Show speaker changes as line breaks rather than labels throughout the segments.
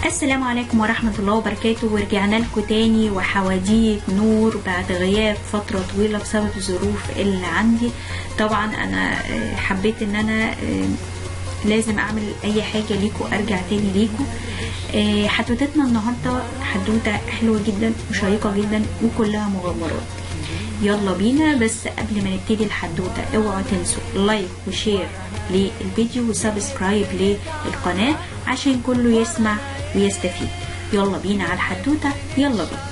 السلام عليكم ورحمة الله وبركاته، ورجعنا لكم تاني وحواديت نور بعد غياب فترة طويلة بسبب الظروف اللي عندي. طبعا انا حبيت ان انا لازم اعمل اي حاجة ليكم، ارجع تاني ليكم. حدوتتنا النهاردة حدوتة حلوة جدا وشيقة جدا وكلها مغامرات. يلا بينا. بس قبل ما نبتدي الحدوتة اوعوا تنسوا لايك وشير للفيديو وسبسكرايب للقناة عشان كله يسمع ويستفيد. يلا بينا على الحدوتة، يلا بينا.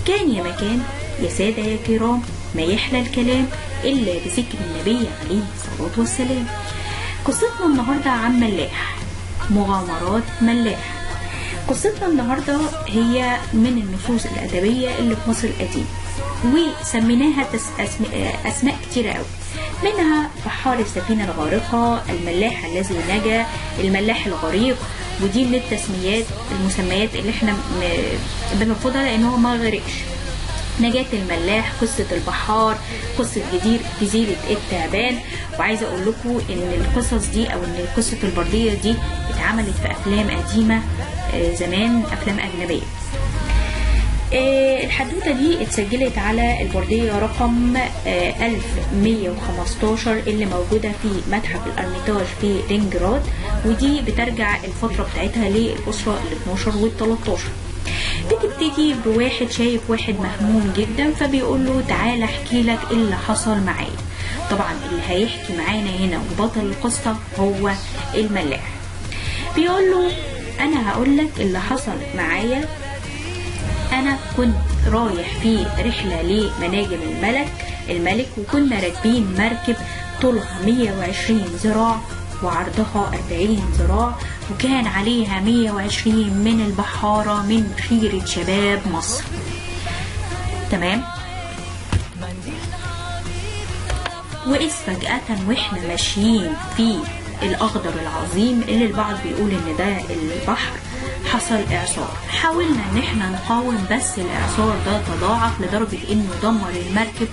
كان يا مكان يا سادة يا كرام، ما يحلى الكلام إلا بذكر النبي عليه الصلاة والسلام. قصتنا النهاردة عن ملاح، مغامرات ملاح. قصتنا النهاردة هي من النصوص الأدبية اللي في مصر القديم، وسميناها أسماء كتيرة قوي، منها بحار السفينة الغارقة، الملاح الذي نجا، الملاح الغريق. ودي من المسميات اللي احنا بنرفضها لان هو ما غرقش. نجاة الملاح، قصة البحار، قصة جزيرة التعبان. وعايزة اقول لكم ان القصص دي او ان قصة البردية دي اتعملت في افلام قديمة زمان، افلام اجنبية. الحدوتة دي اتسجلت على البردية رقم 1115 اللي موجودة في متحف الأرميتاج في لينجراد، ودي بترجع الفترة بتاعتها للأسرة ال 12 وال 13. بتبتدي بواحد شايف واحد مهموم جدا، فبيقول له تعالى احكي لك اللي حصل معايا. طبعا اللي هيحكي معانا هنا وبطل القصة هو الملاح. بيقول له انا هقول لك اللي حصل معايا. أنا كنت رايح في رحلة لمناجم الملك، وكنا راكبين مركب طولها 120 ذراع وعرضها 40 ذراع، وكان عليها 120 من البحارة من خيرة شباب مصر. تمام. وإذ فجأة وإحنا ماشيين في الأخضر العظيم اللي البعض بيقول إن ده البحر، حصل إعصار. حاولنا إن احنا نقاوم، بس الإعصار ده تضاعف لدرجة إنه دمر المركب،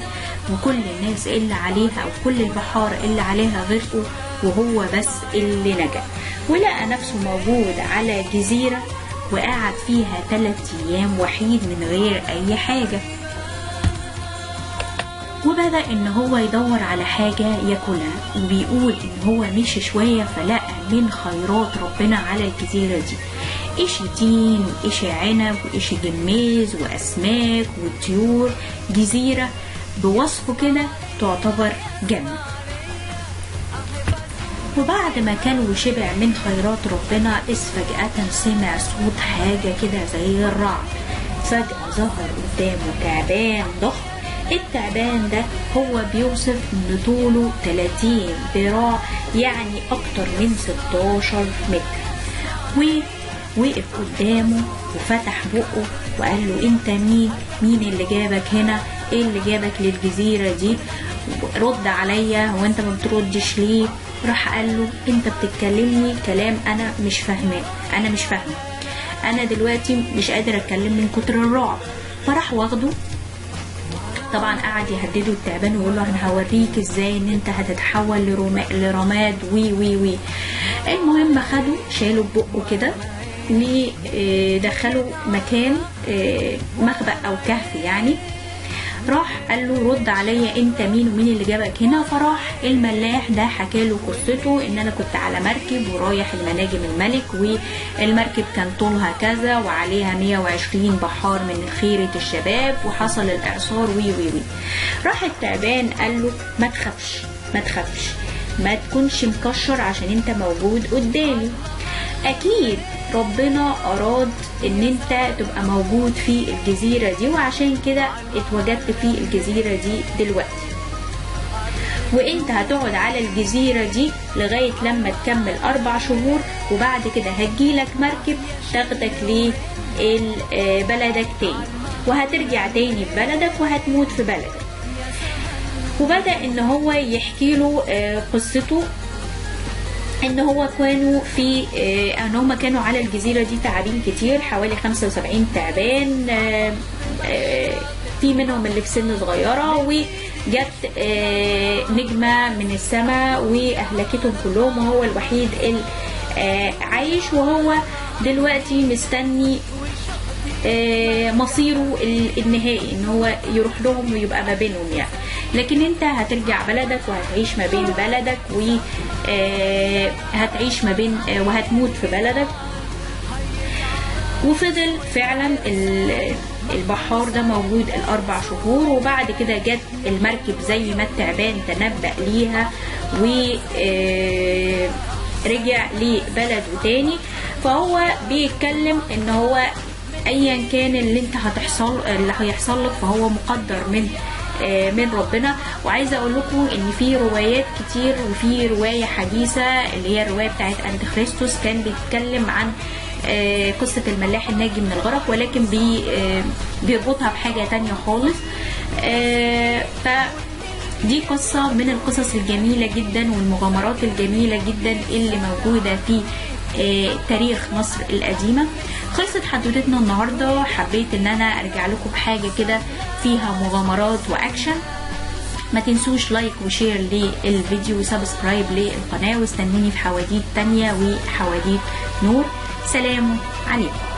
وكل الناس اللي عليها أو كل البحارة اللي عليها غرقوا، وهو بس اللي نجا. ولقى نفسه موجود على جزيرة وقعد فيها 3 أيام وحيد من غير أي حاجة. وبدأ إن هو يدور على حاجة ياكلها، وبيقول إن هو مشي شوية فلقى من خيرات ربنا على الجزيرة دي إشي تين وإشي عنب وإشي جميز وأسماك وطيور. جزيرة بوصفه كده تعتبر جنة. وبعد ما كان وشبع من خيرات ربنا، إذ فجأة سمع صوت حاجة كده زي الرعد. فجأة ظهر قدامه تعبان ضخم. التعبان ده هو بيوصف ان طوله 30 ذراع، يعني اكتر من 16 متر. ووقف قدامه وفتح بقه وقال له انت مين اللي جابك هنا؟ ايه اللي جابك للجزيرة دي؟ رد عليا، هو انت ما بتردش ليه؟ راح قال له انت بتتكلمني كلام انا مش فاهمه، انا دلوقتي مش قادر اتكلم من كتر الرعب. فراح واخده. طبعا قعد يهدده التعبان ويقول له انا هوريك ازاي ان انت هتتحول لرماد وي. المهم خده شاله ببقه كده ودخله مكان مخبأ او كهف يعني. راح قال له رد عليا انت مين ومين اللي جابك هنا؟ فراح الملاح ده حكى له قصته، ان انا كنت على مركب ورايح المناجم الملك، والمركب كان طولها كذا وعليها 120 بحار من خيرة الشباب، وحصل الاعصار وي. راح التعبان قال له ما تخافش، ما تكونش مكشر عشان انت موجود قدامي. اكيد ربنا اراد ان انت تبقى موجود في الجزيرة دي، وعشان كده اتوجدت في الجزيرة دي دلوقتي، وانت هتقعد على الجزيرة دي لغاية لما تكمل 4 شهور، وبعد كده هتجيلك مركب تاخدك لبلدك تاني، وهترجع تاني في بلدك وهتموت في بلدك. وبدأ ان هو يحكي له قصته، ان هو كانوا على الجزيرة دي تعابين كتير، حوالي 75 تعبان، في منهم اللي في سن صغيرة، وجت نجمة من السماء واهلكتهم كلهم، وهو الوحيد اللي عايش، وهو دلوقتي مستني مصيره النهائي ان هو يروح لهم ويبقى ما بينهم يعني. لكن انت هترجع بلدك وهتعيش ما بين بلدك وهتعيش ما بين وهتموت في بلدك. وفضل فعلا البحار ده موجود ال4 شهور، وبعد كده جت المركب زي ما التعبان تنبأ ليها ورجع لبلده تاني. فهو بيتكلم ان هو ايا كان اللي هيحصل لك فهو مقدر من ربنا. وعايزه اقول لكم ان في روايات كتير، وفي روايه حديثه اللي هي الروايه بتاعت انتيخريستوس كان بيتكلم عن قصة الملاح الناجي من الغرق، ولكن بيربطها بحاجة تانية خالص. فدي قصة من القصص الجميلة جدا والمغامرات الجميلة جدا اللي موجودة في تاريخ مصر القديمة. خلصت حدوتتنا النهاردة، حبيت ان انا ارجع لكم بحاجة كده فيها مغامرات واكشن. ما تنسوش لايك وشير للفيديو وسبسكرايب للقناة، واستنوني في حواديت تانية وحواديت نور. سلام عليكم.